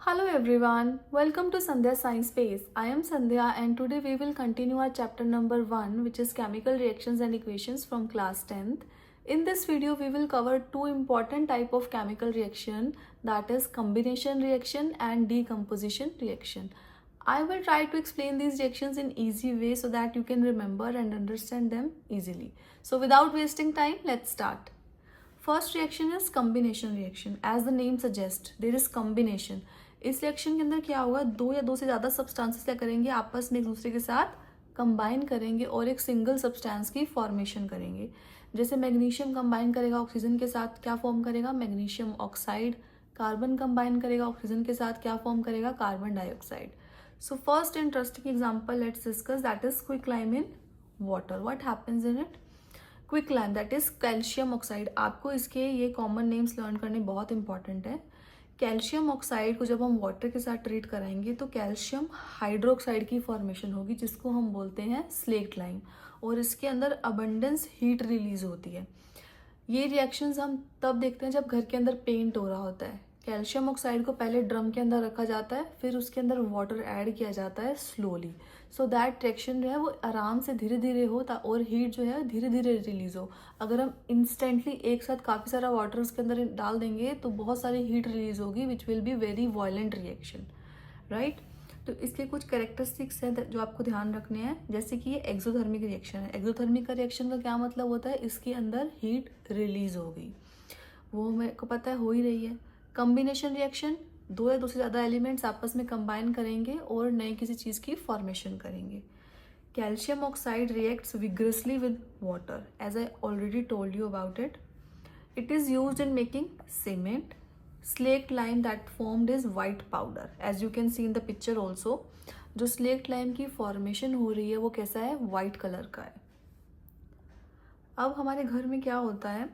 Hello everyone, welcome to Sandhya Science Space. I am Sandhya and today we will continue our chapter number 1, which is chemical reactions and equations from class 10th. In this video we will cover two important type of chemical reaction, that is combination reaction and decomposition reaction. I will try to explain these reactions in easy way so that you can remember and understand them easily. So without wasting time, let's start. First reaction is combination reaction. As the name suggests, there is combination. इस reaction के अंदर क्या होगा, दो या दो से ज़्यादा सब्सटेंसेस क्या करेंगे, आपस में एक दूसरे के साथ कंबाइन करेंगे और एक सिंगल सब्सटेंस की फॉर्मेशन करेंगे. जैसे मैग्नीशियम कंबाइन करेगा ऑक्सीजन के साथ, क्या फॉर्म करेगा, मैग्नीशियम ऑक्साइड. कार्बन कंबाइन करेगा ऑक्सीजन के साथ, क्या फॉर्म करेगा, carbon dioxide. So first interesting example let's discuss, that is quicklime in water. What happens in it? Quicklime that is calcium oxide. आपको इसके ये कॉमन नेम्स लर्न करने बहुत इंपॉर्टेंट है. कैल्शियम ऑक्साइड को जब हम वाटर के साथ ट्रीट कराएंगे तो कैल्शियम हाइड्रोक्साइड की फॉर्मेशन होगी, जिसको हम बोलते हैं स्लेट लाइम, और इसके अंदर अबंडेंस हीट रिलीज होती है. ये रिएक्शंस हम तब देखते हैं जब घर के अंदर पेंट हो रहा होता है. कैल्शियम ऑक्साइड को पहले ड्रम के अंदर रखा जाता है, फिर उसके अंदर वाटर ऐड किया जाता है स्लोली, सो दैट रिएक्शन जो है वो आराम से धीरे धीरे हो और हीट जो है धीरे धीरे रिलीज हो. अगर हम इंस्टेंटली एक साथ काफ़ी सारा वाटर उसके अंदर डाल देंगे तो बहुत सारी हीट रिलीज होगी, which will be very violent reaction, right. तो इसके कुछ कैरेक्टरिस्टिक्स हैं जो आपको ध्यान रखने हैं, जैसे कि ये एक्सोथर्मिक रिएक्शन है. एक्सोथर्मिक का रिएक्शन का क्या मतलब होता है, इसके अंदर हीट रिलीज होगी, वो मेरे को पता है हो ही रही है. कॉम्बिनेशन रिएक्शन, दो या दो से ज़्यादा एलिमेंट्स आपस में कंबाइन करेंगे और नई किसी चीज़ की फॉर्मेशन करेंगे. Calcium oxide reacts vigorously with water, as I already told you about it. It is used in making cement. Slaked lime that formed is white powder, as you can see in the picture also. जो slaked lime की formation हो रही है वो कैसा है, white colour का है. अब हमारे घर में क्या होता है,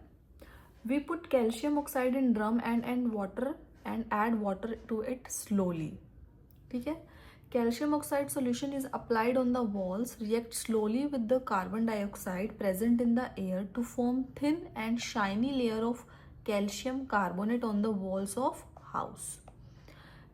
we put calcium oxide in drum and water and add water to it slowly. ठीक है. Calcium oxide solution is applied on the walls, react slowly with the carbon dioxide present in the air to form thin and shiny layer of calcium carbonate on the walls of house.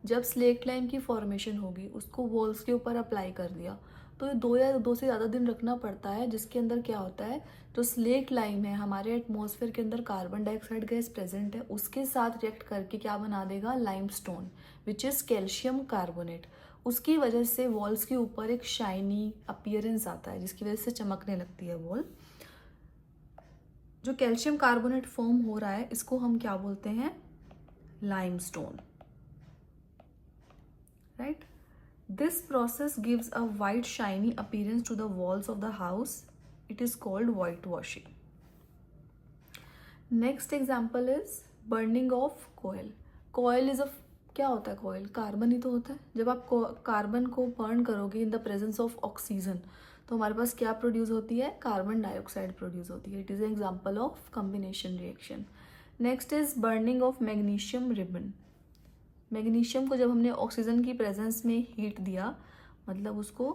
जब slate lime की formation होगी उसको walls के ऊपर apply कर दिया तो ये दो से ज़्यादा दिन रखना पड़ता है, जिसके अंदर क्या होता है, जो स्लेट लाइम है हमारे एटमॉस्फेयर के अंदर कार्बन डाइऑक्साइड गैस प्रेजेंट है, उसके साथ रिएक्ट करके क्या बना देगा, limestone, which is calcium carbonate. उसकी वजह से वॉल्स के ऊपर एक शाइनी अपीयरेंस आता है, जिसकी वजह से चमकने लगती है वॉल. जो कैल्शियम कार्बोनेट फॉर्म हो रहा है इसको हम क्या बोलते हैं, limestone, right. This process gives a white shiny appearance to the walls of the house. It is called whitewashing. Next example is burning of coal. Coal is a, क्या होता है coal? कार्बन ही तो होता है. जब आप कार्बन को burn करोगे in the presence of oxygen तो हमारे पास क्या प्रोड्यूस होती है, कार्बन डाइऑक्साइड प्रोड्यूस होती है. It is an example of combination reaction. Next is burning of magnesium ribbon. Magnesium को जब हमने ऑक्सीजन की प्रेजेंस में हीट दिया, मतलब उसको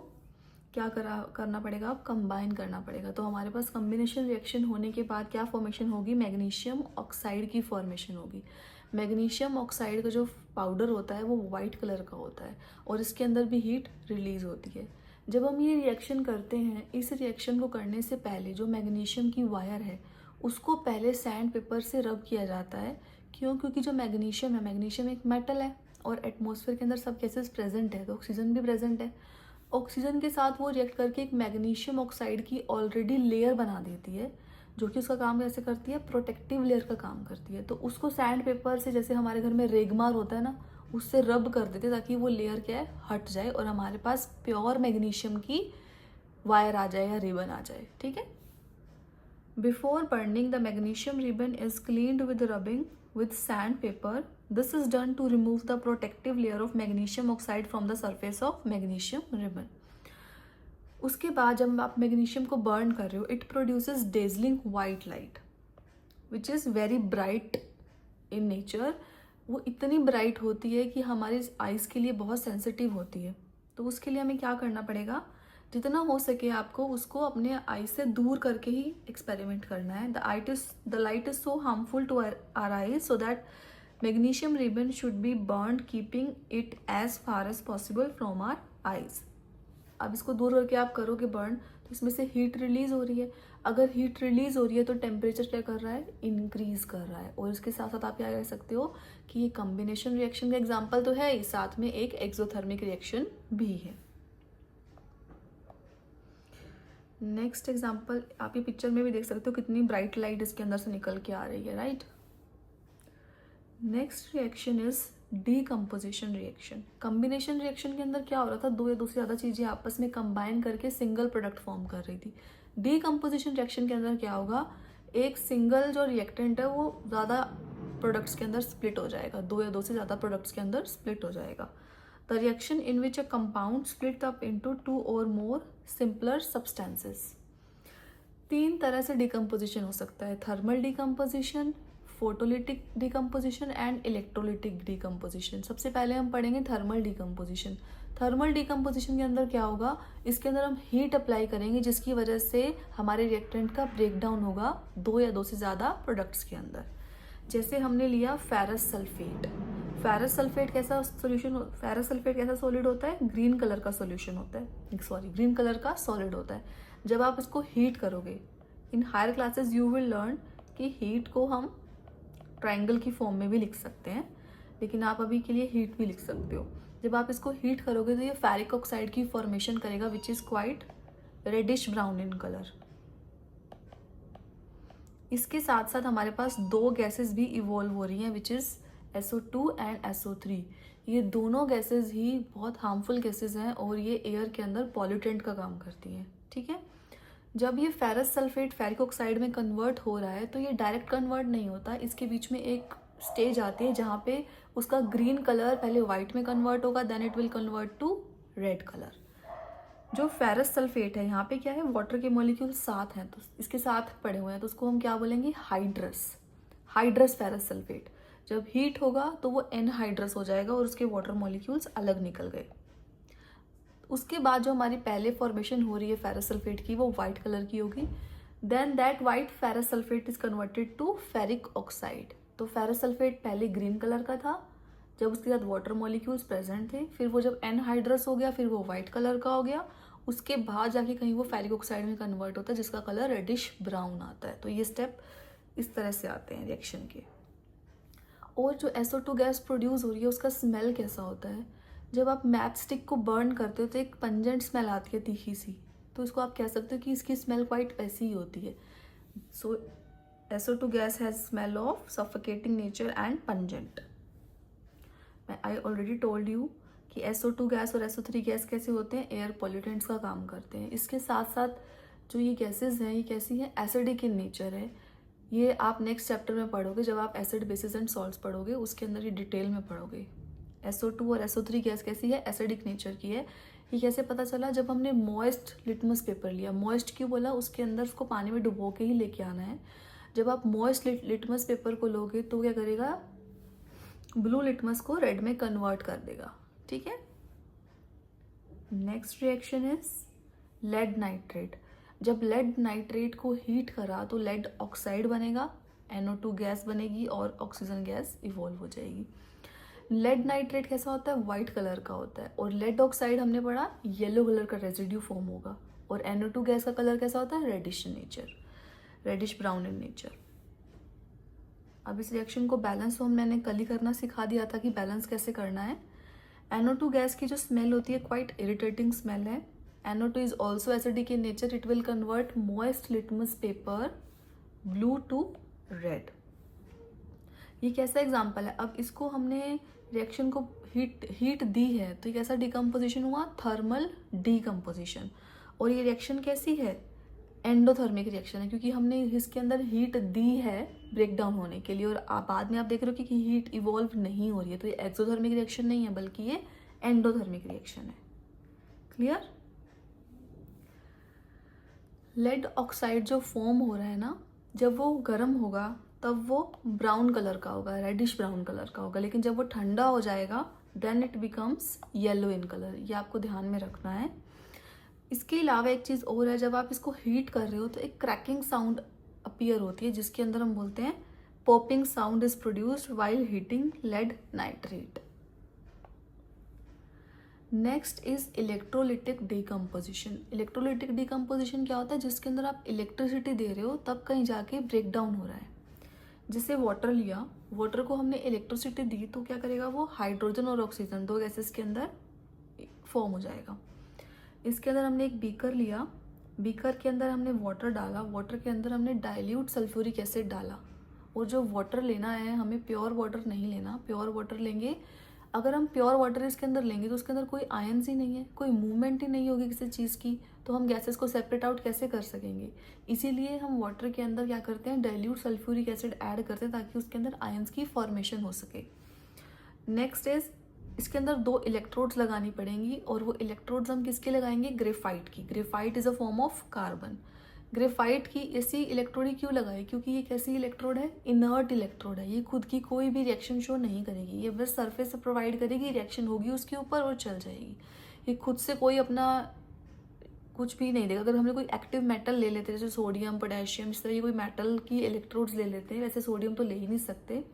क्या करना पड़ेगा, अब कंबाइन करना पड़ेगा. तो हमारे पास कॉम्बिनेशन रिएक्शन होने के बाद क्या फॉर्मेशन होगी, मैग्नीशियम ऑक्साइड की फॉर्मेशन होगी. मैग्नीशियम ऑक्साइड का जो पाउडर होता है वो वाइट कलर का होता है और इसके अंदर भी हीट रिलीज होती है. जब हम ये रिएक्शन करते हैं, इस रिएक्शन को करने से पहले जो मैग्नीशियम की वायर है उसको पहले सैंड पेपर से रब किया जाता है. क्यों? क्योंकि जो मैग्नीशियम है, मैग्नीशियम एक मेटल है और एटमॉस्फेयर के अंदर सब गैसेस प्रेजेंट है, तो ऑक्सीजन भी प्रेजेंट है. ऑक्सीजन के साथ वो रिएक्ट करके एक मैग्नीशियम ऑक्साइड की ऑलरेडी लेयर बना देती है, जो कि उसका काम कैसे करती है, प्रोटेक्टिव लेयर का काम करती है. तो उसको सैंड पेपर से, जैसे हमारे घर में रेगमार होता है ना, उससे रब कर देते ताकि वो लेयर क्या है, हट जाए और हमारे पास प्योर मैग्नीशियम की वायर आ जाए या रिबन आ जाए. ठीक है. Before burning, the magnesium ribbon is cleaned with rubbing with sandpaper. This is done to remove the protective layer of magnesium oxide from the surface of magnesium ribbon. उसके बाद जब आप मैग्नीशियम को बर्न कर रहे हो, it produces dazzling white light which is very bright in nature. वो इतनी ब्राइट होती है कि हमारे आइज़ के लिए बहुत सेंसिटिव होती है. तो उसके लिए हमें क्या करना पड़ेगा, जितना हो सके आपको उसको अपने आई से दूर करके ही एक्सपेरिमेंट करना है. The light is so harmful to our eyes, so that magnesium ribbon should be burn keeping it as far as possible from our eyes. अब इसको दूर करके आप करोगे बर्न तो इसमें से हीट रिलीज हो रही है। अगर हीट रिलीज हो रही है तो टेम्परेचर क्या कर रहा है, इंक्रीज कर रहा है। और इसके साथ साथ आप क्या कह सकते हो कि ये कॉम्बिनेशन रिएक्शन का एग्जाम्पल तो है ही, साथ में एक एक्सोथर्मिक रिएक्शन भी है। नेक्स्ट एग्जाम्पल आप ये पिक्चर में भी देख सकते हो कितनी ब्राइट लाइट इसके अंदर से निकल के आ रही है, right. Next reaction is decomposition reaction. Combination reaction के अंदर क्या हो रहा था, दो या दो से ज़्यादा चीज़ें आपस में कंबाइन करके सिंगल प्रोडक्ट फॉर्म कर रही थी। डीकम्पोजिशन रिएक्शन के अंदर क्या होगा, एक सिंगल जो रिएक्टेंट है वो ज़्यादा प्रोडक्ट्स के अंदर स्प्लिट हो जाएगा, दो या दो से ज़्यादा प्रोडक्ट्स के अंदर स्प्लिट हो जाएगा। The reaction in which a compound split up into two और मोर सिंपलर सब्सटेंसेस। तीन तरह से डिकम्पोजिशन हो सकता है, thermal decomposition, photolytic decomposition and electrolytic decomposition. सबसे पहले हम पढ़ेंगे थर्मल डिकम्पोजिशन। थर्मल डिकम्पोजिशन के अंदर क्या होगा, इसके अंदर हम हीट अप्लाई करेंगे जिसकी वजह से हमारे रिएक्टेंट का ब्रेकडाउन होगा दो या दो से ज़्यादा प्रोडक्ट्स के अंदर। जैसे हमने लिया फेरस सल्फेट। फेरस सल्फेट कैसा सोल्यूशन, फेरस सल्फेट कैसा सॉलिड होता है, ग्रीन कलर का सॉल्यूशन होता है, सॉरी ग्रीन कलर का सॉलिड होता है। जब आप इसको हीट करोगे, in higher classes you will learn कि हीट को हम ट्राइंगल की फॉर्म में भी लिख सकते हैं, लेकिन आप अभी के लिए हीट भी लिख सकते हो। जब आप इसको हीट करोगे तो ये फेरिक ऑक्साइड की फॉर्मेशन करेगा which is quite reddish brown in colour. इसके साथ साथ हमारे पास दो गैसेस भी इवॉल्व हो रही हैं which is SO2 and SO3। ये दोनों गैसेस ही बहुत हार्मफुल गैसेस हैं और ये एयर के अंदर पॉल्यूटेंट का काम करती हैं, ठीक है। जब ये फेरस सल्फेट फेरिक ऑक्साइड में कन्वर्ट हो रहा है तो ये डायरेक्ट कन्वर्ट नहीं होता, इसके बीच में एक स्टेज आती है जहाँ पे उसका ग्रीन कलर पहले वाइट में कन्वर्ट होगा, then it will convert to red colour. जो फेरस सल्फेट है यहाँ पे क्या है, वाटर के मॉलिक्यूल साथ हैं तो इसके साथ पड़े हुए हैं तो उसको हम क्या बोलेंगे, हाइड्रस। हाइड्रस फेरस सल्फेट जब हीट होगा तो वो एनहाइड्रस हो जाएगा और उसके वाटर मॉलिक्यूल्स अलग निकल गए। उसके बाद जो हमारी पहले फॉर्मेशन हो रही है फेरस सल्फेट की वो वाइट कलर की होगी। Then that white ferrous sulphate is converted to ferric oxide. तो फेरस सल्फेट पहले ग्रीन कलर का था जब उसके साथ वाटर मॉलिक्यूल्स प्रेजेंट थे, फिर वो जब एनहाइड्रस हो गया फिर वो वाइट कलर का हो गया, उसके बाद जाके कहीं वो फेरिक ऑक्साइड में कन्वर्ट होता है जिसका कलर रेडिश ब्राउन आता है। तो ये स्टेप इस तरह से आते हैं रिएक्शन के। और जो SO2 गैस प्रोड्यूस हो रही है उसका स्मेल कैसा होता है, जब आप मैच स्टिक को बर्न करते हो तो एक पंजेंट स्मेल आती है तीखी सी, तो इसको आप कह सकते हो कि इसकी स्मेल क्वाइट ऐसी ही होती है। सो SO2 gas has smell of suffocating nature and pungent. I already told you कि SO2 गैस और SO3 गैस कैसे होते हैं, एयर पॉल्यूटेंट्स का काम करते हैं। इसके साथ साथ जो ये गैसेज हैं ये कैसी हैं, एसिडिक इन नेचर है। ये आप नेक्स्ट चैप्टर में पढ़ोगे, जब आप एसिड बेसिस एंड सॉल्ट्स पढ़ोगे उसके अंदर ये डिटेल में पढ़ोगे। SO2 और SO3 गैस कैसी है, एसिडिक नेचर की है। ये कैसे पता चला, जब हमने मॉइस्ट लिटमस पेपर लिया। मॉइस्ट क्यों बोला, उसके अंदर उसको पानी में डुबो के ही लेके आना है। जब आप मॉइस्ट लिटमस पेपर को लोगे तो क्या करेगा, ब्लू लिटमस को रेड में कन्वर्ट कर देगा, ठीक है। Next reaction is lead nitrate. जब लेड नाइट्रेट को हीट करा तो लेड ऑक्साइड बनेगा, NO2 गैस बनेगी और ऑक्सीजन गैस इवॉल्व हो जाएगी। लेड नाइट्रेट कैसा होता है, वाइट कलर का होता है, और लेड ऑक्साइड हमने पढ़ा येलो कलर का रेजिड्यू फॉर्म होगा। और NO2 गैस का कलर कैसा होता है, reddish in nature, reddish brown in nature. अब इस रिएक्शन को बैलेंस मैंने कल ही करना सिखा दिया था कि बैलेंस कैसे करना है। NO2 गैस की जो स्मेल होती है क्वाइट इरिटेटिंग स्मेल है। NO2 is also acidic in nature, it will convert moist litmus paper blue to red. ये कैसा एग्जाम्पल है, अब इसको हमने रिएक्शन को हीट दी है तो ये कैसा डिकम्पोजिशन हुआ, थर्मल डिकम्पोजिशन। और ये रिएक्शन कैसी है, एंडोथर्मिक रिएक्शन है, क्योंकि हमने इसके अंदर हीट दी है ब्रेकडाउन होने के लिए। और बाद में आप देख रहे हो कि हीट इवॉल्व नहीं हो रही है, तो ये एक्सोथर्मिक रिएक्शन नहीं है बल्कि ये एंडोथर्मिक रिएक्शन है। क्लियर। लेड ऑक्साइड जो फॉर्म हो रहा है ना, जब वो गर्म होगा तब वो ब्राउन कलर का होगा, रेडिश ब्राउन कलर का होगा, लेकिन जब वो ठंडा हो जाएगा then it becomes yellow in colour. ये आपको ध्यान में रखना है। इसके अलावा एक चीज़ और है, जब आप इसको हीट कर रहे हो तो एक क्रैकिंग साउंड अपीयर होती है जिसके अंदर हम बोलते हैं popping sound is produced while heating lead nitrate. Next is electrolytic decomposition. Electrolytic decomposition क्या होता है? जिसके अंदर आप इलेक्ट्रिसिटी दे रहे हो तब कहीं जाके ब्रेक डाउन हो रहा है. जैसे वाटर लिया, वाटर को हमने इलेक्ट्रिसिटी दी तो क्या करेगा वो? हाइड्रोजन और ऑक्सीजन दो गैसेस के अंदर फॉर्म हो जाएगा. इसके अंदर हमने एक बीकर लिया, बीकर के अंदर हमने वाटर डाला, वाटर के अंदर हमने डाइल्यूट सल्फ्यूरिक एसिड डाला. और जो वाटर लेना है हमें प्योर वाटर नहीं लेना. प्योर वाटर लेंगे, अगर हम प्योर वाटर इसके अंदर लेंगे तो उसके अंदर कोई आयन्स ही नहीं है, कोई मूवमेंट ही नहीं होगी किसी चीज़ की, तो हम गैसेस को सेपरेट आउट कैसे कर सकेंगे? इसीलिए हम वाटर के अंदर क्या करते हैं? डाइल्यूट सल्फ्यूरिक एसिड ऐड करते हैं ताकि उसके अंदर आयन्स की फॉर्मेशन हो सके. नेक्स्ट इज इसके अंदर 2 इलेक्ट्रोड्स लगानी पड़ेंगी और वो इलेक्ट्रोड्स हम किसके लगाएंगे? ग्रेफाइट की. Graphite is a form of carbon. Graphite की ऐसी इलेक्ट्रोड ही क्यों लगाई? क्योंकि ये कैसी इलेक्ट्रोड है? इनर्ट इलेक्ट्रोड है. ये खुद की कोई भी रिएक्शन शो नहीं करेगी, ये बस सरफेस प्रोवाइड करेगी, रिएक्शन होगी उसके ऊपर और चल जाएगी. ये खुद से कोई अपना कुछ भी नहीं देगा. अगर हमने कोई एक्टिव मेटल ले लेते हैं जैसे सोडियम, पोटेशियम, इस तरह की कोई मेटल की इलेक्ट्रोड्स ले लेते हैं, वैसे सोडियम तो ले ही नहीं सकते.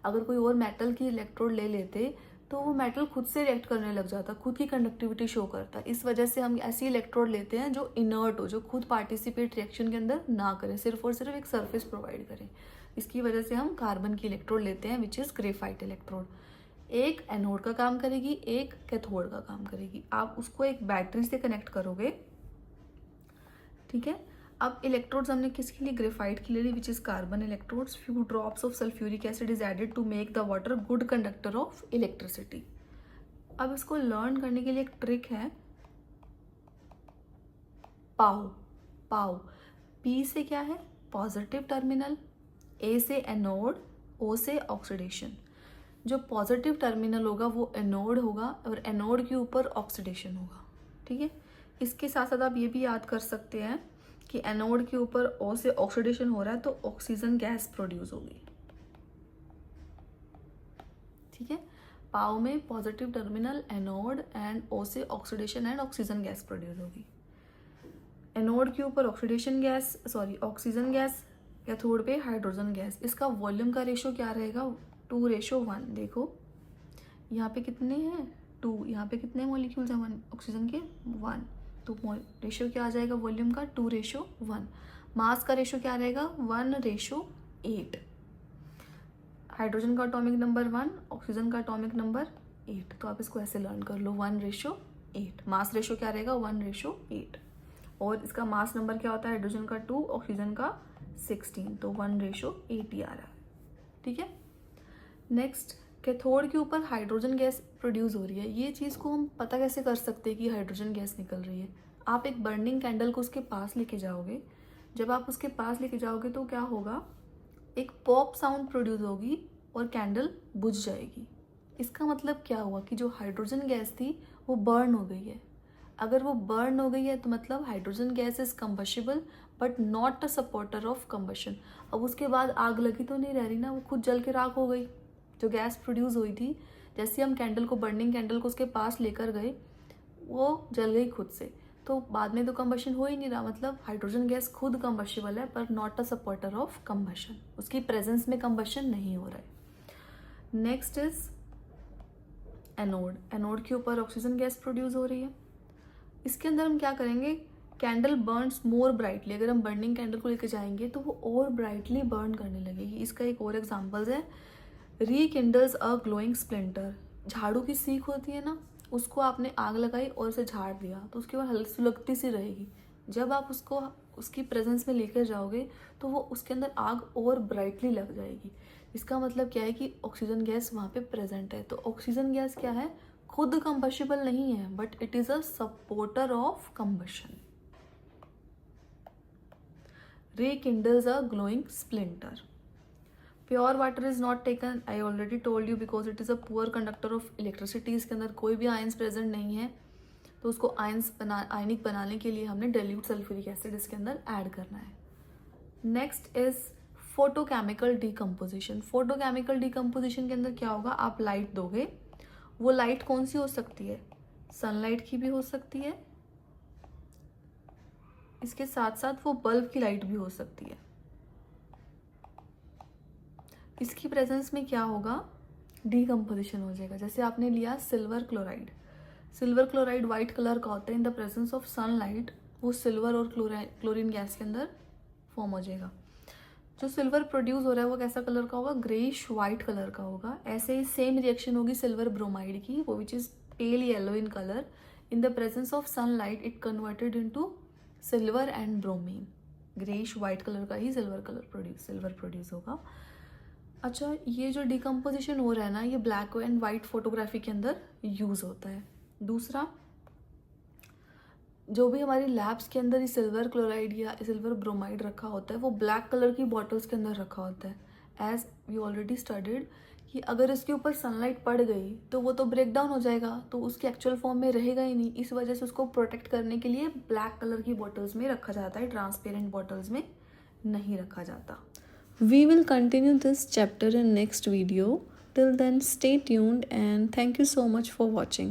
अगर कोई और मेटल की इलेक्ट्रोड ले लेते तो वो मेटल खुद से रिएक्ट करने लग जाता, खुद की कंडक्टिविटी शो करता. इस वजह से हम ऐसी इलेक्ट्रोड लेते हैं जो इनर्ट हो, जो खुद पार्टिसिपेट रिएक्शन के अंदर ना करें, सिर्फ और सिर्फ एक सरफेस प्रोवाइड करें. इसकी वजह से हम कार्बन की इलेक्ट्रोड लेते हैं विच इज़ ग्रेफाइट इलेक्ट्रोड. एक एनोड का काम करेगी, एक कैथोड का काम करेगी. आप उसको एक बैटरी से कनेक्ट करोगे, ठीक है. अब इलेक्ट्रोड्स हमने किसके लिए? ग्रेफाइट के लिए, which is carbon electrodes. Few drops of sulphuric acid is added to make the water good conductor of electricity. अब इसको लर्न करने के लिए एक ट्रिक है, पाओ. पाओ, पी से क्या है? पॉजिटिव टर्मिनल, ए से एनोड, ओ से ऑक्सीडेशन. जो पॉजिटिव टर्मिनल होगा वो एनोड होगा और एनोड के ऊपर ऑक्सीडेशन होगा, ठीक है. इसके साथ साथ आप ये भी याद कर सकते हैं कि एनोड के ऊपर ओ से ऑक्सीडेशन हो रहा है तो ऑक्सीजन गैस प्रोड्यूस होगी, ठीक है. पाओ में पॉजिटिव टर्मिनल, एनोड एंड ओ से oxidation and oxygen gas produce होगी. एनोड के ऊपर oxidation gas, sorry oxygen gas, cathode पे हाइड्रोजन गैस. इसका वॉल्यूम का रेशो क्या रहेगा? 2:1. देखो यहाँ पे कितने हैं? 2. यहाँ पे कितने मॉलिक्यूल्स हैं? 1. ऑक्सीजन के 1. तो रेशो क्या आ जाएगा वॉल्यूम का? 2:1. मास का रेशो क्या रहेगा? 1:8. हाइड्रोजन का एटॉमिक नंबर 1, ऑक्सीजन का एटॉमिक नंबर 8. तो आप इसको ऐसे लर्न कर लो, 1:8. मास रेशो क्या रहेगा? 1:8. और इसका मास नंबर क्या होता है? हाइड्रोजन का 2, ऑक्सीजन का 16. तो 1:8 ही आ रहा है, ठीक है. नेक्स्ट, कैथोड के ऊपर हाइड्रोजन गैस प्रोड्यूस हो रही है. ये चीज़ को हम पता कैसे कर सकते हैं कि हाइड्रोजन गैस निकल रही है? आप एक बर्निंग कैंडल को उसके पास लेके जाओगे. जब आप उसके पास लेके जाओगे तो क्या होगा? एक पॉप साउंड प्रोड्यूस होगी और कैंडल बुझ जाएगी. इसका मतलब क्या हुआ कि जो हाइड्रोजन गैस थी वो बर्न हो गई है. अगर वो बर्न हो गई है तो मतलब hydrogen gas is combustible but not a supporter of combustion. अब उसके बाद आग लगी तो नहीं रह रही ना, वो खुद जल के राख हो गई. जो गैस प्रोड्यूस हुई थी, जैसे हम कैंडल को, बर्निंग कैंडल को उसके पास लेकर गए, वो जल गई खुद से. तो बाद में तो कंबशन हो ही नहीं रहा, मतलब हाइड्रोजन गैस खुद कंबशिबल है पर not a supporter of combustion. उसकी प्रेजेंस में कंबशन नहीं हो रहा है. Next is anode. एनोड के ऊपर ऑक्सीजन गैस प्रोड्यूस हो रही है. इसके अंदर हम क्या करेंगे? कैंडल बर्न्स मोर ब्राइटली. अगर हम बर्निंग कैंडल को लेकर जाएंगे तो वो और ब्राइटली बर्न करने लगेगी. इसका एक और एग्जाम्पल्स है, रीकिंडल्स अ ग्लोइंग स्प्लिंटर. झाड़ू की सीख होती है ना, उसको आपने आग लगाई और उसे झाड़ दिया तो उसके बाद हल्की सुलगती सी रहेगी. जब आप उसको उसकी प्रेजेंस में लेकर जाओगे तो वो उसके अंदर आग और ब्राइटली लग जाएगी. इसका मतलब क्या है कि ऑक्सीजन गैस वहाँ पे प्रेजेंट है. तो ऑक्सीजन गैस क्या है? खुद कंबशिबल नहीं है but it is a supporter of combustion. rekindles a glowing splinter. Pure water is not taken, I already told you, because it is a poor conductor of electricity. इसके अंदर कोई भी आयंस प्रेजेंट नहीं है तो उसको आयनिक बनाने के लिए हमने डाइल्यूट सल्फ्यूरिक एसिड इसके अंदर ऐड करना है. Next is photochemical decomposition. Photochemical decomposition के अंदर क्या होगा? आप लाइट दोगे, वो लाइट कौन सी हो सकती है? सनलाइट की भी हो सकती है, इसके साथ साथ वो बल्ब की लाइट भी हो सकती है. इसकी प्रेजेंस में क्या होगा, डीकम्पोजिशन हो जाएगा। जैसे आपने लिया silver chloride, silver chloride white colour का होता है, in the presence of sunlight वो सिल्वर और क्लोरीन गैस के अंदर फॉर्म हो जाएगा। जो सिल्वर प्रोड्यूस हो रहा है वो कैसा कलर का होगा, ग्रेइश वाइट कलर का होगा। ऐसे ही सेम रिएक्शन होगी सिल्वर ब्रोमाइड की, वो which is pale yellow in colour, in the presence of sunlight it converted into silver and bromine, greyish white colour का ही सिल्वर प्रोड्यूस होगा। अच्छा, ये जो डिकम्पोजिशन हो रहा है ना, ये ब्लैक एंड वाइट फोटोग्राफी के अंदर यूज़ होता है। दूसरा, जो भी हमारी लैब्स के अंदर ये सिल्वर क्लोराइड या सिल्वर ब्रोमाइड रखा होता है वो ब्लैक कलर की बॉटल्स के अंदर रखा होता है। एज वी ऑलरेडी स्टडीड कि अगर इसके ऊपर सनलाइट पड़ गई तो वो तो ब्रेक डाउन हो जाएगा, तो उसकी एक्चुअल फॉर्म में रहेगा ही नहीं। इस वजह से उसको प्रोटेक्ट करने के लिए ब्लैक कलर की बॉटल्स में रखा जाता है, ट्रांसपेरेंट बॉटल्स में नहीं रखा जाता। We will continue this chapter in next video. Till then, stay tuned and thank you so much for watching.